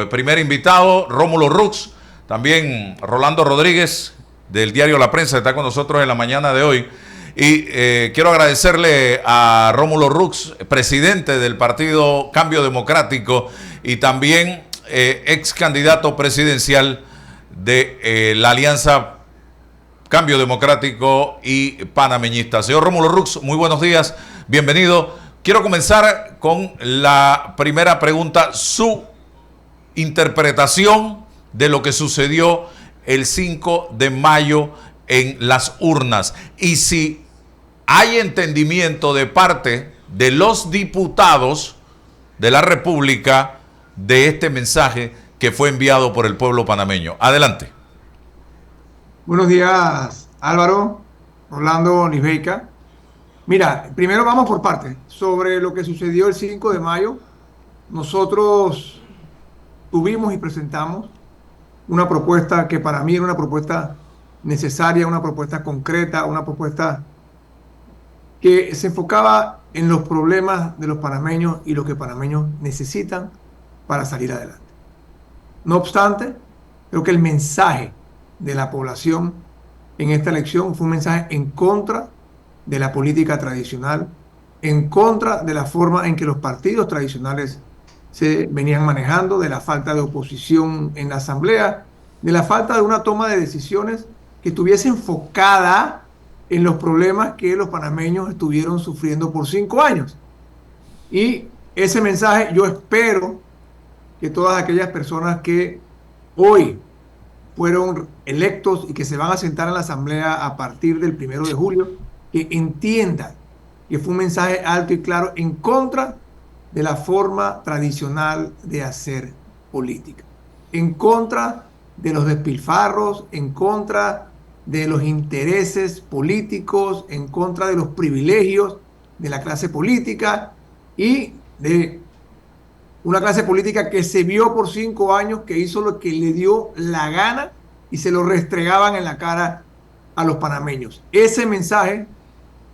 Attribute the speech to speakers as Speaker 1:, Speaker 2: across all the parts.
Speaker 1: Primer invitado, Rómulo Rux, también Rolando Rodríguez del diario La Prensa está con nosotros en la mañana de hoy. Y quiero agradecerle a Rómulo Rux, presidente del partido Cambio Democrático y también ex candidato presidencial de la Alianza Cambio Democrático y Panameñista. Señor Rómulo Rux, muy buenos días, bienvenido. Quiero comenzar con la primera pregunta, su interpretación de lo que sucedió el 5 de mayo en las urnas y si hay entendimiento de parte de los diputados de la República de este mensaje que fue enviado por el pueblo panameño. Adelante.
Speaker 2: Buenos días, Álvaro, Orlando, Nisbeica. Mira, primero vamos por partes. Sobre lo que sucedió el 5 de mayo, nosotros tuvimos y presentamos una propuesta que para mí era una propuesta necesaria, una propuesta concreta, una propuesta que se enfocaba en los problemas de los panameños y lo que panameños necesitan para salir adelante. No obstante, creo que el mensaje de la población en esta elección fue un mensaje en contra de la política tradicional, en contra de la forma en que los partidos tradicionales se venían manejando, de la falta de oposición en la asamblea, de la falta de una toma de decisiones que estuviese enfocada en los problemas que los panameños estuvieron sufriendo por 5 años. Y ese mensaje yo espero que todas aquellas personas que hoy fueron electos y que se van a sentar en la asamblea a partir del 1 de julio, que entiendan que fue un mensaje alto y claro en contra de la forma tradicional de hacer política, en contra de los despilfarros, en contra de los intereses políticos, en contra de los privilegios de la clase política y de una clase política que se vio por 5 años, que hizo lo que le dio la gana y se lo restregaban en la cara a los panameños. Ese mensaje,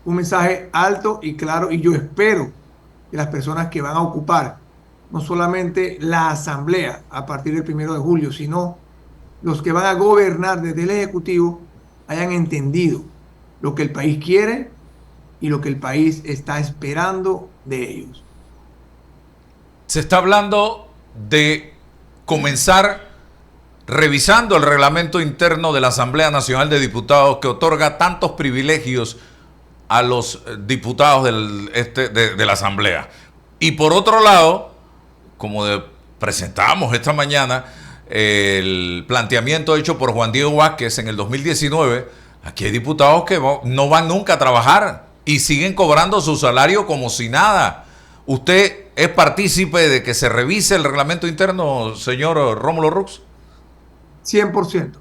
Speaker 2: un mensaje alto y claro, y yo espero que las personas que van a ocupar no solamente la asamblea a partir del 1 de julio, sino los que van a gobernar desde el Ejecutivo hayan entendido lo que el país quiere y lo que el país está esperando de ellos.
Speaker 1: Se está hablando de comenzar revisando el reglamento interno de la Asamblea Nacional de Diputados que otorga tantos privilegios a los diputados de la Asamblea. Y por otro lado, como presentamos esta mañana, el planteamiento hecho por Juan Diego Vázquez en el 2019, aquí hay diputados que no van nunca a trabajar y siguen cobrando su salario como si nada. ¿Usted es partícipe de que se revise el reglamento interno, señor Rómulo Rux?
Speaker 2: 100%,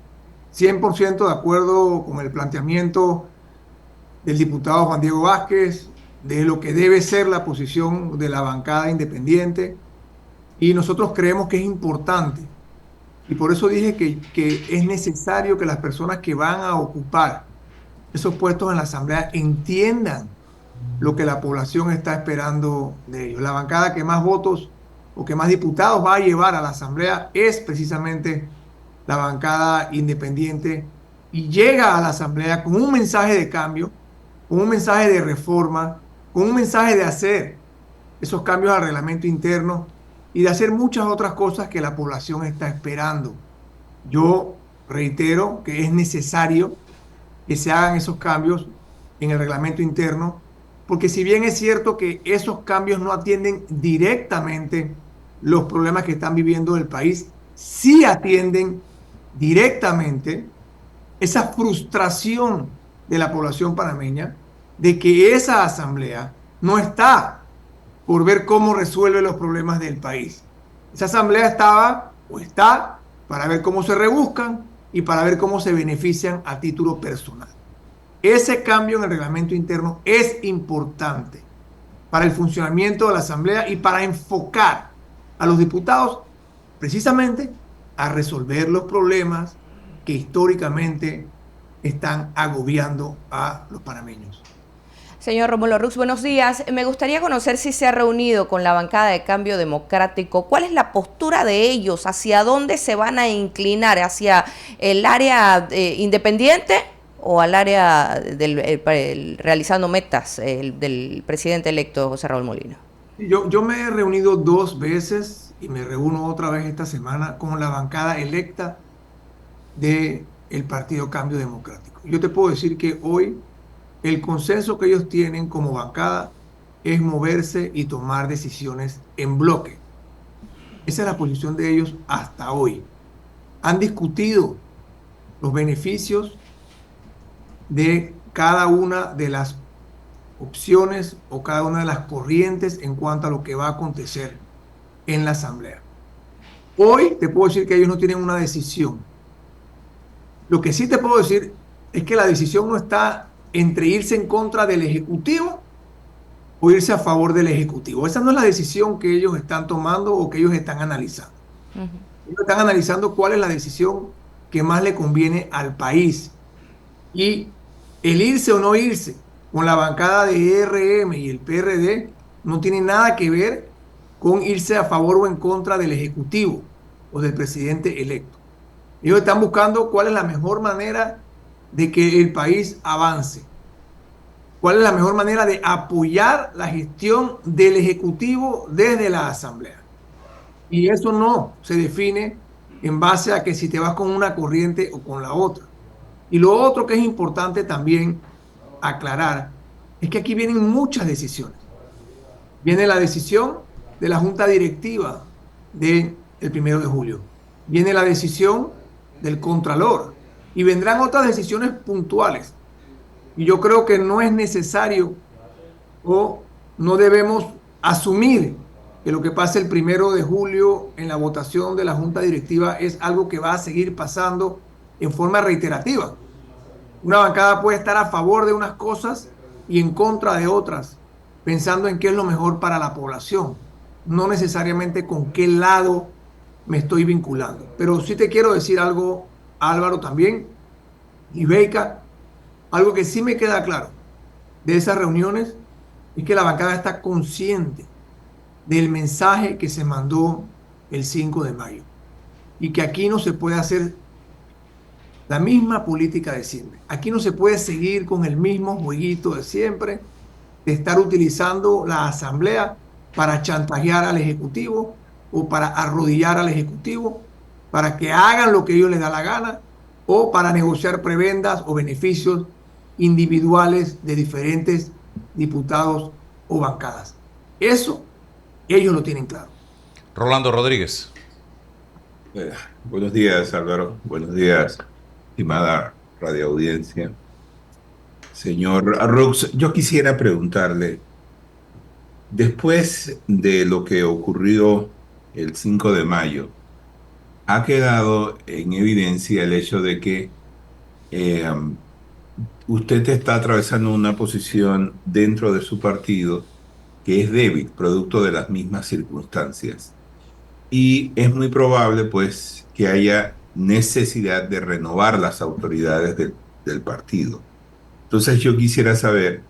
Speaker 2: 100% de acuerdo con el planteamiento del diputado Juan Diego Vázquez, de lo que debe ser la posición de la bancada independiente, y nosotros creemos que es importante, y por eso dije que es necesario que las personas que van a ocupar esos puestos en la asamblea entiendan lo que la población está esperando de ellos. La bancada que más votos o que más diputados va a llevar a la asamblea es precisamente la bancada independiente, y llega a la asamblea con un mensaje de cambio, con un mensaje de reforma, con un mensaje de hacer esos cambios al reglamento interno y de hacer muchas otras cosas que la población está esperando. Yo reitero que es necesario que se hagan esos cambios en el reglamento interno, porque si bien es cierto que esos cambios no atienden directamente los problemas que están viviendo el país, sí atienden directamente esa frustración de la población panameña de que esa asamblea no está por ver cómo resuelve los problemas del país. Esa asamblea estaba o está para ver cómo se rebuscan y para ver cómo se benefician a título personal. Ese cambio en el reglamento interno es importante para el funcionamiento de la asamblea y para enfocar a los diputados precisamente a resolver los problemas que históricamente están agobiando a los panameños.
Speaker 3: Señor Rómulo Rux, buenos días. Me gustaría conocer si se ha reunido con la bancada de Cambio Democrático. ¿Cuál es la postura de ellos? ¿Hacia dónde se van a inclinar? ¿Hacia el área independiente o al área realizando metas del presidente electo José Raúl Molina?
Speaker 2: Yo me he reunido 2 veces y me reúno otra vez esta semana con la bancada electa del Partido Cambio Democrático. Yo te puedo decir que hoy el consenso que ellos tienen como bancada es moverse y tomar decisiones en bloque. Esa es la posición de ellos hasta hoy. Han discutido los beneficios de cada una de las opciones o cada una de las corrientes en cuanto a lo que va a acontecer en la Asamblea. Hoy te puedo decir que ellos no tienen una decisión. Lo que sí te puedo decir es que la decisión no está entre irse en contra del Ejecutivo o irse a favor del Ejecutivo. Esa no es la decisión que ellos están tomando o que ellos están analizando. Ellos están analizando cuál es la decisión que más le conviene al país. Y el irse o no irse con la bancada de ERM y el PRD no tiene nada que ver con irse a favor o en contra del Ejecutivo o del presidente electo. Ellos están buscando cuál es la mejor manera de que el país avance, cuál es la mejor manera de apoyar la gestión del Ejecutivo desde la Asamblea. Y eso no se define en base a que si te vas con una corriente o con la otra. Y lo otro que es importante también aclarar es que aquí vienen muchas decisiones. Viene la decisión de la Junta Directiva del 1 de julio. Viene la decisión del Contralor. Y vendrán otras decisiones puntuales. Y yo creo que no es necesario o no debemos asumir que lo que pasa el 1 de julio en la votación de la Junta Directiva es algo que va a seguir pasando en forma reiterativa. Una bancada puede estar a favor de unas cosas y en contra de otras, pensando en qué es lo mejor para la población, no necesariamente con qué lado me estoy vinculando. Pero sí te quiero decir algo, Álvaro, también, y Beika, algo que sí me queda claro de esas reuniones es que la bancada está consciente del mensaje que se mandó el 5 de mayo y que aquí no se puede hacer la misma política de siempre. Aquí no se puede seguir con el mismo jueguito de siempre, de estar utilizando la Asamblea para chantajear al Ejecutivo o para arrodillar al Ejecutivo, para que hagan lo que ellos les da la gana o para negociar prebendas o beneficios individuales de diferentes diputados o bancadas. Eso ellos lo tienen claro.
Speaker 1: Rolando Rodríguez.
Speaker 4: Buenos días, Álvaro. Buenos días, estimada radioaudiencia. Señor Rux, yo quisiera preguntarle, después de lo que ocurrió el 5 de mayo, ha quedado en evidencia el hecho de que eh, usted está atravesando una posición dentro de su partido que es débil, producto de las mismas circunstancias. Y es muy probable, pues, que haya necesidad de renovar las autoridades del partido. Entonces, yo quisiera saber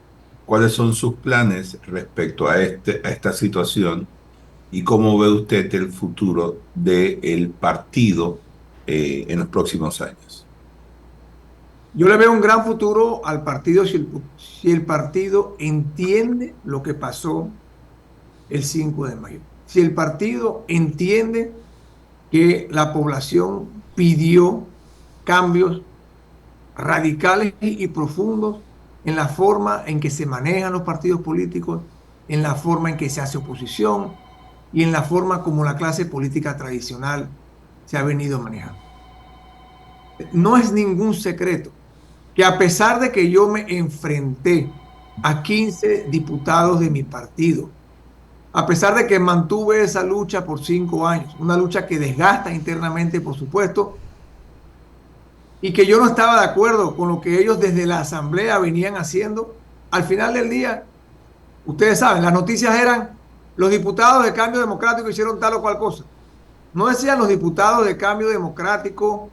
Speaker 4: cuáles son sus planes respecto a esta situación y cómo ve usted el futuro del partido en los próximos años.
Speaker 2: Yo le veo un gran futuro al partido si el partido entiende lo que pasó el 5 de mayo. Si el partido entiende que la población pidió cambios radicales y profundos en la forma en que se manejan los partidos políticos, en la forma en que se hace oposición y en la forma como la clase política tradicional se ha venido manejando. No es ningún secreto que a pesar de que yo me enfrenté a 15 diputados de mi partido, a pesar de que mantuve esa lucha por 5 años, una lucha que desgasta internamente, por supuesto, y que yo no estaba de acuerdo con lo que ellos desde la Asamblea venían haciendo, al final del día, ustedes saben, las noticias eran los diputados de Cambio Democrático hicieron tal o cual cosa. No decían los diputados de Cambio Democrático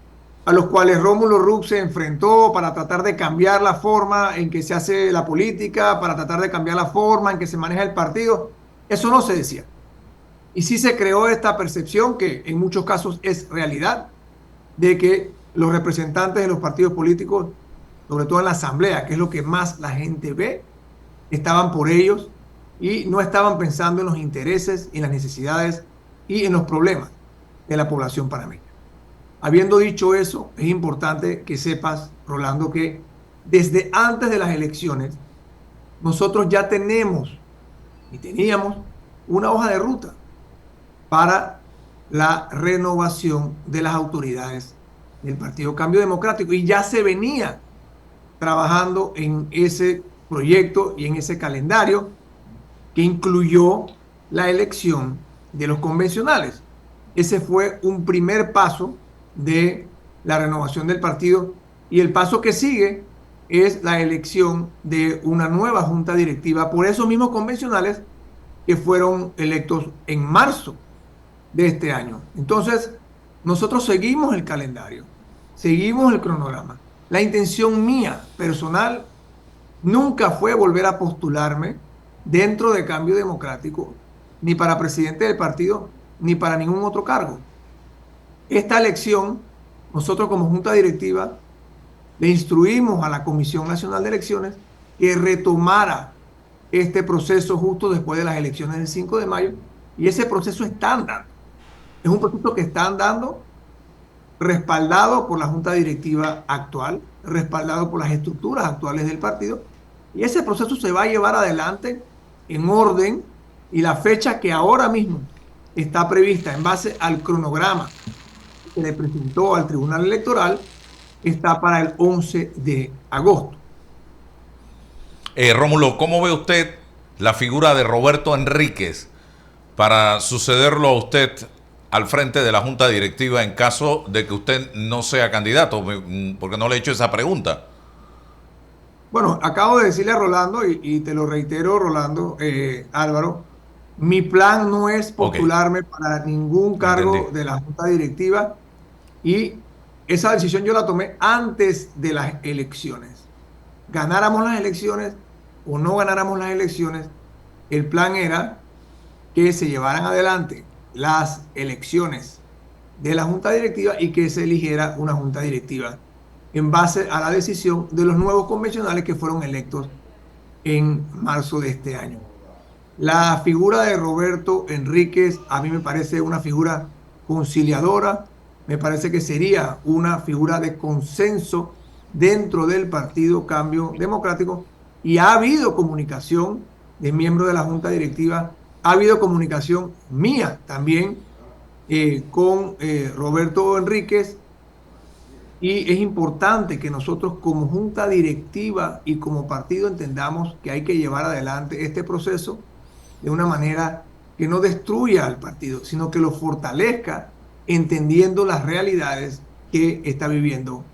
Speaker 2: a los cuales Rómulo Rux se enfrentó para tratar de cambiar la forma en que se hace la política, para tratar de cambiar la forma en que se maneja el partido. Eso no se decía. Y sí se creó esta percepción, que en muchos casos es realidad, de que los representantes de los partidos políticos, sobre todo en la asamblea, que es lo que más la gente ve, estaban por ellos y no estaban pensando en los intereses, en las necesidades y en los problemas de la población panameña. Habiendo dicho eso, es importante que sepas, Rolando, que desde antes de las elecciones, nosotros ya tenemos y teníamos una hoja de ruta para la renovación de las autoridades del Partido Cambio Democrático y ya se venía trabajando en ese proyecto y en ese calendario que incluyó la elección de los convencionales. Ese fue un primer paso de la renovación del partido y el paso que sigue es la elección de una nueva junta directiva por esos mismos convencionales que fueron electos en marzo de este año. Entonces, nosotros seguimos el calendario, seguimos el cronograma. La intención mía personal nunca fue volver a postularme dentro de Cambio Democrático, ni para presidente del partido, ni para ningún otro cargo. Esta elección, nosotros como Junta Directiva, le instruimos a la Comisión Nacional de Elecciones que retomara este proceso justo después de las elecciones del 5 de mayo, y ese proceso está andando. Es un proceso que está andando respaldado por la Junta Directiva actual, respaldado por las estructuras actuales del partido, y ese proceso se va a llevar adelante en orden, y la fecha que ahora mismo está prevista en base al cronograma que le presentó al Tribunal Electoral está para el 11 de agosto.
Speaker 1: Rómulo, ¿cómo ve usted la figura de Roberto Enríquez para sucederlo a usted al frente de la Junta Directiva en caso de que usted no sea candidato? Porque no le he hecho esa pregunta.
Speaker 2: Bueno, acabo de decirle a Rolando, y te lo reitero, Rolando, Álvaro, mi plan no es postularme para ningún cargo de la Junta Directiva, y esa decisión yo la tomé antes de las elecciones. Ganáramos las elecciones o no ganáramos las elecciones, el plan era que se llevaran adelante las elecciones de la Junta Directiva y que se eligiera una Junta Directiva en base a la decisión de los nuevos convencionales que fueron electos en marzo de este año. La figura de Roberto Enríquez a mí me parece una figura conciliadora, me parece que sería una figura de consenso dentro del Partido Cambio Democrático, y ha habido comunicación de miembros de la Junta Directiva, ha habido comunicación mía también con Roberto Enríquez, y es importante que nosotros como Junta Directiva y como partido entendamos que hay que llevar adelante este proceso de una manera que no destruya al partido, sino que lo fortalezca, entendiendo las realidades que está viviendo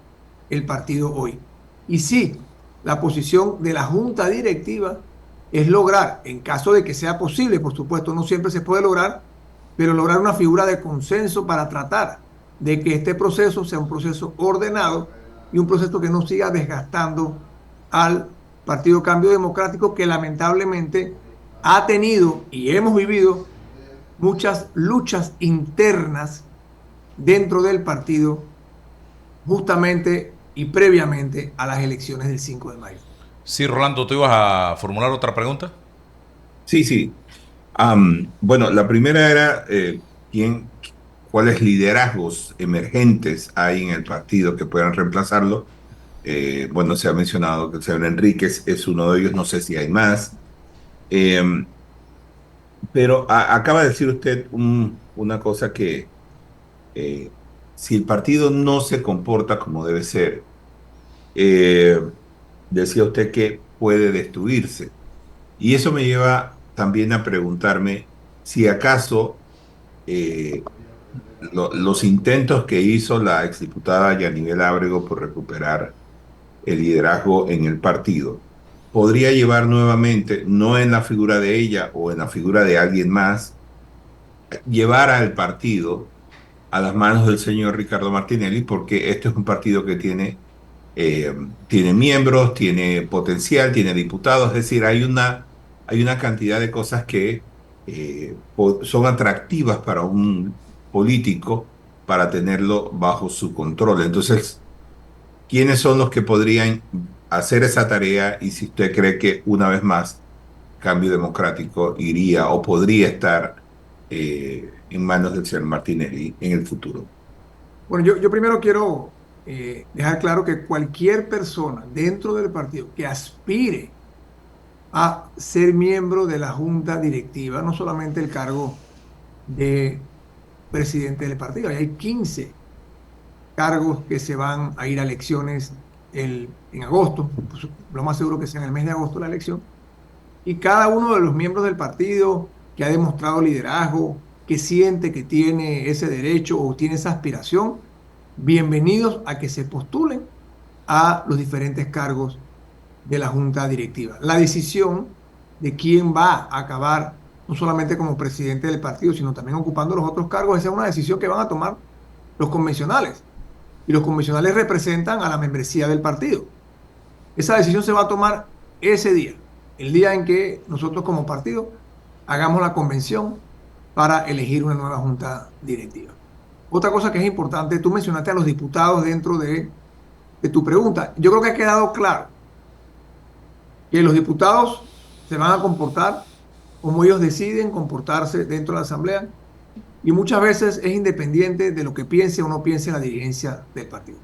Speaker 2: el partido hoy. Y sí, la posición de la Junta Directiva es lograr, en caso de que sea posible, por supuesto, no siempre se puede lograr, pero lograr una figura de consenso para tratar de que este proceso sea un proceso ordenado y un proceso que no siga desgastando al Partido Cambio Democrático, que lamentablemente ha tenido y hemos vivido muchas luchas internas dentro del partido justamente y previamente a las elecciones del 5 de mayo.
Speaker 1: Sí, Rolando, ¿tú ibas a formular otra pregunta?
Speaker 4: Sí. Bueno, la primera era cuáles liderazgos emergentes hay en el partido que puedan reemplazarlo. Bueno, se ha mencionado que el señor Enríquez es uno de ellos, no sé si hay más. Pero acaba de decir usted una cosa que si el partido no se comporta como debe ser, decía usted que puede destruirse. Y eso me lleva también a preguntarme si acaso los intentos que hizo la exdiputada Yanibel Ábrego por recuperar el liderazgo en el partido podría llevar nuevamente, no en la figura de ella o en la figura de alguien más, llevar al partido a las manos del señor Ricardo Martinelli, porque este es un partido que tiene miembros, tiene potencial, tiene diputados, es decir, hay una cantidad de cosas que son atractivas para un político para tenerlo bajo su control. Entonces, ¿quiénes son los que podrían hacer esa tarea? Y si usted cree que una vez más Cambio Democrático iría o podría estar en manos del señor Martinelli en el futuro.
Speaker 2: Bueno, yo primero quiero dejar claro que cualquier persona dentro del partido que aspire a ser miembro de la junta directiva, no solamente el cargo de presidente del partido, ahí hay 15 cargos que se van a ir a elecciones en agosto, pues, lo más seguro que sea en el mes de agosto la elección, y cada uno de los miembros del partido que ha demostrado liderazgo, que siente que tiene ese derecho o tiene esa aspiración, bienvenidos a que se postulen a los diferentes cargos de la junta directiva. La decisión de quién va a acabar no solamente como presidente del partido, sino también ocupando los otros cargos, esa es una decisión que van a tomar los convencionales. Y los convencionales representan a la membresía del partido. Esa decisión se va a tomar ese día, el día en que nosotros como partido hagamos la convención para elegir una nueva junta directiva. Otra cosa que es importante, tú mencionaste a los diputados dentro de tu pregunta. Yo creo que ha quedado claro que los diputados se van a comportar como ellos deciden comportarse dentro de la Asamblea y muchas veces es independiente de lo que piense o no piense la dirigencia del partido.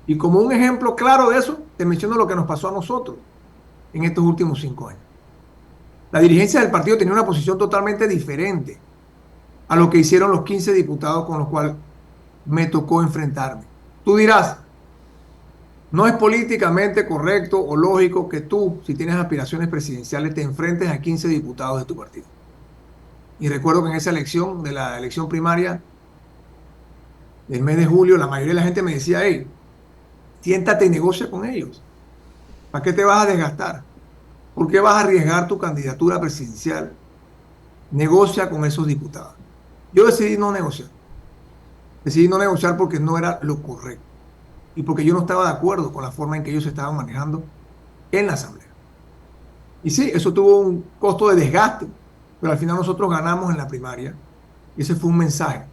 Speaker 2: Y como un ejemplo claro de eso, te menciono lo que nos pasó a nosotros en estos últimos 5 años. La dirigencia del partido tenía una posición totalmente diferente a lo que hicieron los 15 diputados con los cuales me tocó enfrentarme. Tú dirás, no es políticamente correcto o lógico que tú, si tienes aspiraciones presidenciales, te enfrentes a 15 diputados de tu partido. Y recuerdo que en esa elección, de la elección primaria del mes de julio, la mayoría de la gente me decía, hey, siéntate y negocia con ellos. ¿Para qué te vas a desgastar? ¿Por qué vas a arriesgar tu candidatura presidencial? Negocia con esos diputados. Yo decidí no negociar. Decidí no negociar porque no era lo correcto y porque yo no estaba de acuerdo con la forma en que ellos se estaban manejando en la Asamblea. Y sí, eso tuvo un costo de desgaste, pero al final nosotros ganamos en la primaria y ese fue un mensaje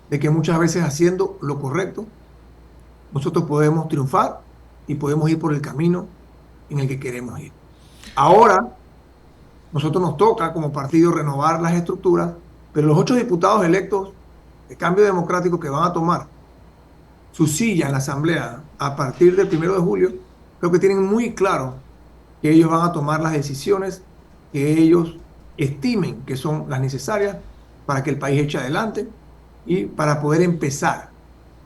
Speaker 2: de que muchas veces haciendo lo correcto, nosotros podemos triunfar y podemos ir por el camino en el que queremos ir. Ahora, nosotros nos toca como partido renovar las estructuras, pero los 8 diputados electos de Cambio Democrático que van a tomar su silla en la Asamblea a partir del 1 de julio, creo que tienen muy claro que ellos van a tomar las decisiones que ellos estimen que son las necesarias para que el país eche adelante y para poder empezar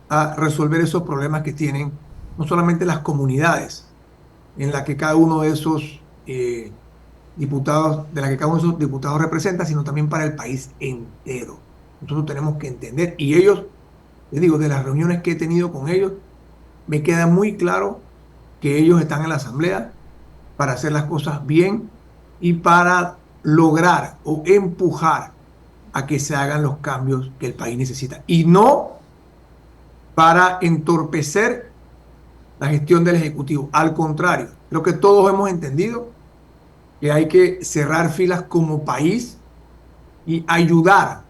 Speaker 2: a resolver esos problemas que tienen no solamente las comunidades en las que cada uno de esos diputados, de la que cada uno de esos diputados representa, sino también para el país entero. Nosotros tenemos que entender, y ellos, les digo, de las reuniones que he tenido con ellos, me queda muy claro que ellos están en la Asamblea para hacer las cosas bien y para lograr o empujar a que se hagan los cambios que el país necesita. Y no para entorpecer la gestión del Ejecutivo. Al contrario, creo que todos hemos entendido que hay que cerrar filas como país y ayudar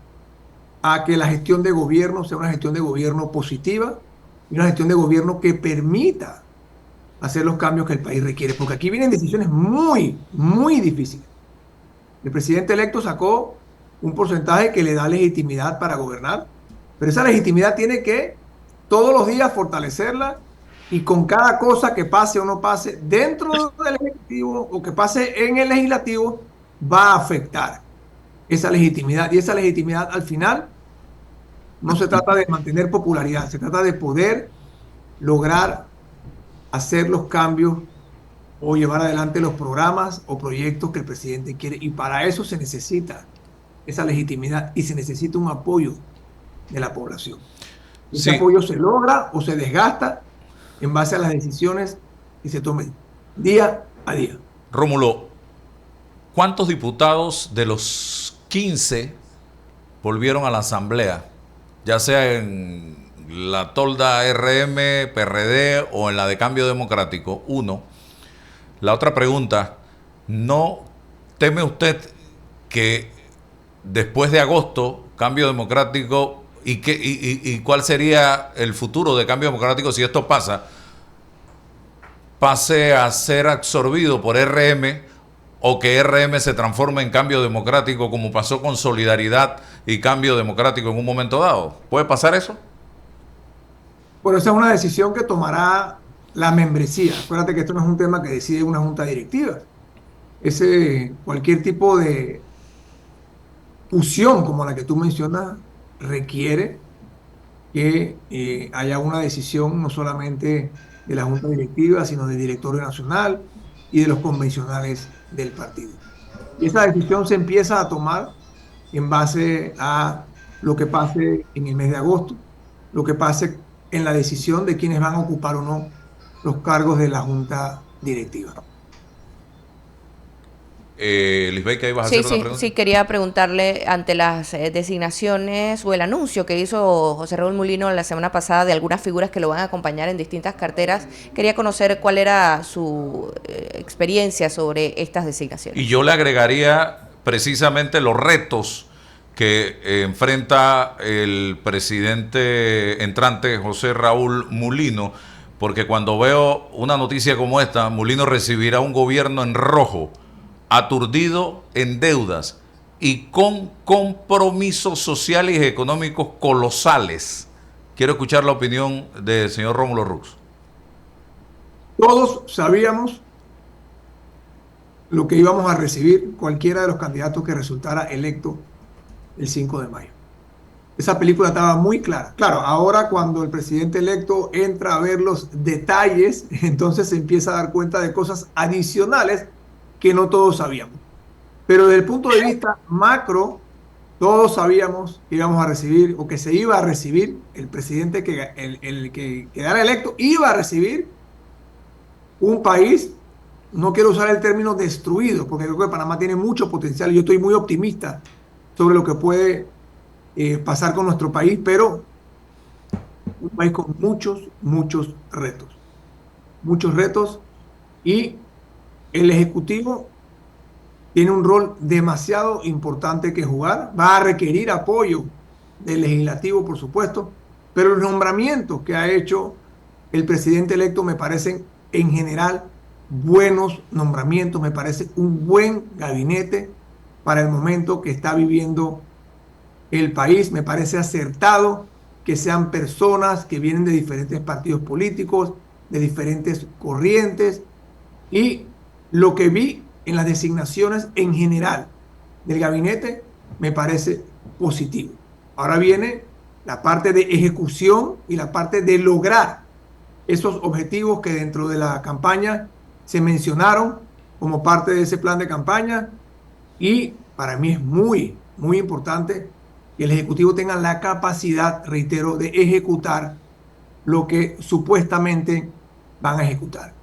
Speaker 2: a que la gestión de gobierno sea una gestión de gobierno positiva y una gestión de gobierno que permita hacer los cambios que el país requiere. Porque aquí vienen decisiones muy, muy difíciles. El presidente electo sacó un porcentaje que le da legitimidad para gobernar, pero esa legitimidad tiene que todos los días fortalecerla y con cada cosa que pase o no pase dentro del Ejecutivo o que pase en el Legislativo va a afectar esa legitimidad. Y esa legitimidad al final no se trata de mantener popularidad, se trata de poder lograr hacer los cambios o llevar adelante los programas o proyectos que el presidente quiere. Y para eso se necesita esa legitimidad y se necesita un apoyo de la población. Ese apoyo se logra o se desgasta en base a las decisiones que se tomen día a día.
Speaker 1: Rómulo, ¿cuántos diputados de los 15 volvieron a la Asamblea ya sea en la tolda RM, PRD o en la de Cambio Democrático? Uno. La otra pregunta, ¿no teme usted que después de agosto, Cambio Democrático, y cuál sería el futuro de Cambio Democrático si esto pasa, pase a ser absorbido por RM o que RM se transforme en Cambio Democrático como pasó con Solidaridad y Cambio Democrático en un momento dado? ¿Puede pasar eso?
Speaker 2: Bueno, esa es una decisión que tomará la membresía. Acuérdate que esto no es un tema que decide una junta directiva. Cualquier tipo de fusión como la que tú mencionas requiere que haya una decisión no solamente de la junta directiva, sino del directorio nacional y de los convencionales del partido. Y esa decisión se empieza a tomar en base a lo que pase en el mes de agosto, lo que pase en la decisión de quiénes van a ocupar o no los cargos de la junta directiva.
Speaker 1: Lisbeth, ¿qué ibas a
Speaker 3: Sí,
Speaker 1: hacer una
Speaker 3: sí,
Speaker 1: pregunta?
Speaker 3: sí, quería preguntarle ante las designaciones o el anuncio que hizo José Raúl Mulino la semana pasada de algunas figuras que lo van a acompañar en distintas carteras. Quería conocer cuál era su experiencia sobre estas designaciones.
Speaker 1: Y yo le agregaría precisamente los retos que enfrenta el presidente entrante José Raúl Mulino, porque cuando veo una noticia como esta, Mulino recibirá un gobierno en rojo, aturdido en deudas y con compromisos sociales y económicos colosales. Quiero escuchar la opinión del señor Rómulo Rux.
Speaker 2: Todos sabíamos lo que íbamos a recibir cualquiera de los candidatos que resultara electo el 5 de mayo. Esa película estaba muy clara. Claro, ahora cuando el presidente electo entra a ver los detalles, entonces se empieza a dar cuenta de cosas adicionales que no todos sabíamos. Pero desde el punto de vista macro, todos sabíamos que íbamos a recibir o que se iba a recibir el presidente el que quedara electo, iba a recibir un país, no quiero usar el término destruido, porque creo que Panamá tiene mucho potencial y yo estoy muy optimista sobre lo que puede pasar con nuestro país, pero un país con muchos retos y el Ejecutivo tiene un rol demasiado importante que jugar, va a requerir apoyo del Legislativo, por supuesto, pero los nombramientos que ha hecho el presidente electo me parecen en general buenos nombramientos, me parece un buen gabinete para el momento que está viviendo el país, me parece acertado que sean personas que vienen de diferentes partidos políticos, de diferentes corrientes, y lo que vi en las designaciones en general del gabinete me parece positivo. Ahora viene la parte de ejecución y la parte de lograr esos objetivos que dentro de la campaña se mencionaron como parte de ese plan de campaña, y para mí es muy importante que el Ejecutivo tenga la capacidad, reitero, de ejecutar lo que supuestamente van a ejecutar.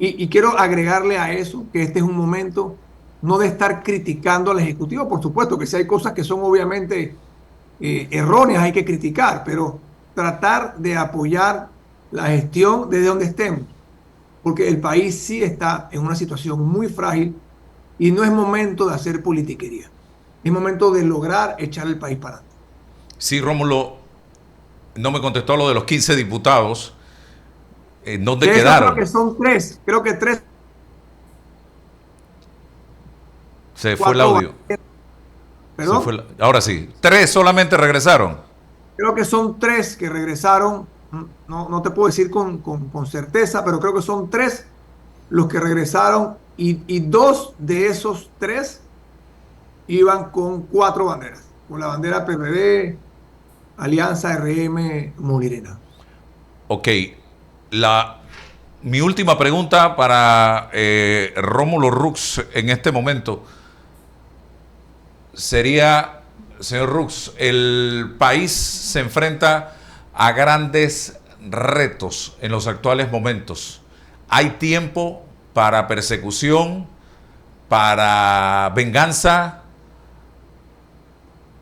Speaker 2: Y quiero agregarle a eso que este es un momento no de estar criticando al Ejecutivo, por supuesto que si hay cosas que son obviamente erróneas hay que criticar, pero tratar de apoyar la gestión desde donde estemos, porque el país sí está en una situación muy frágil y no es momento de hacer politiquería, es momento de lograr echar el país para adelante.
Speaker 1: Sí, Rómulo, no me contestó lo de los 15 diputados. ¿Dónde quedaron?
Speaker 2: Creo que son tres, creo que tres.
Speaker 1: Se fue el audio.
Speaker 2: ¿Perdón?
Speaker 1: Ahora sí, 3 solamente regresaron.
Speaker 2: Creo que son 3 que regresaron, no te puedo decir con certeza, pero creo que son 3 los que regresaron y 2 de esos 3 iban con 4 banderas, con la bandera PRD, Alianza RM, Molirena.
Speaker 1: Ok, mi última pregunta para Rómulo Rux en este momento sería, señor Rux, el país se enfrenta a grandes retos en los actuales momentos. ¿Hay tiempo para persecución, para venganza?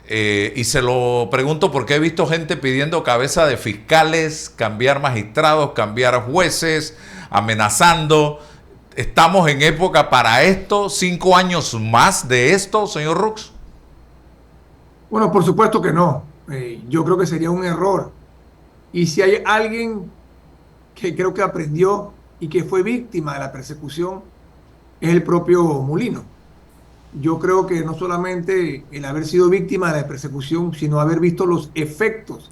Speaker 1: Y se lo pregunto porque he visto gente pidiendo cabeza de fiscales, cambiar magistrados, cambiar jueces, amenazando. ¿Estamos en época para esto? ¿5 años más de esto, señor Rux?
Speaker 2: Bueno, por supuesto que no. Yo creo que sería un error. Y si hay alguien que creo que aprendió y que fue víctima de la persecución, es el propio Mulino. Yo creo que no solamente el haber sido víctima de la persecución, sino haber visto los efectos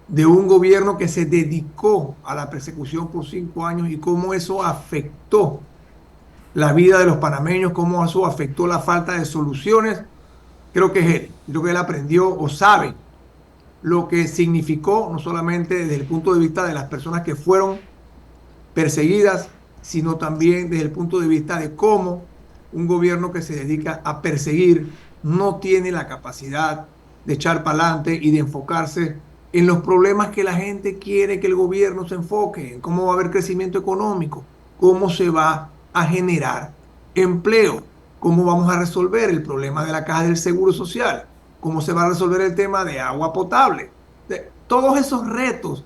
Speaker 2: de un gobierno que se dedicó a la persecución por 5 años y cómo eso afectó la vida de los panameños, cómo eso afectó la falta de soluciones. Creo que es él. Creo que él aprendió o sabe lo que significó, no solamente desde el punto de vista de las personas que fueron perseguidas, sino también desde el punto de vista de cómo un gobierno que se dedica a perseguir no tiene la capacidad de echar para adelante y de enfocarse en los problemas que la gente quiere que el gobierno se enfoque, en cómo va a haber crecimiento económico, cómo se va a generar empleo, cómo vamos a resolver el problema de la caja del Seguro Social, cómo se va a resolver el tema de agua potable. Todos esos retos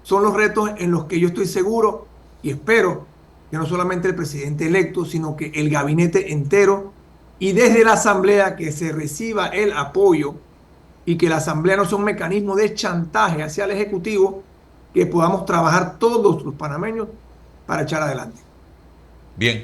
Speaker 2: son los retos en los que yo estoy seguro y espero que no solamente el presidente electo, sino que el gabinete entero y desde la Asamblea que se reciba el apoyo y que la Asamblea no sea un mecanismo de chantaje hacia el Ejecutivo, que podamos trabajar todos los panameños para echar adelante.
Speaker 1: Bien.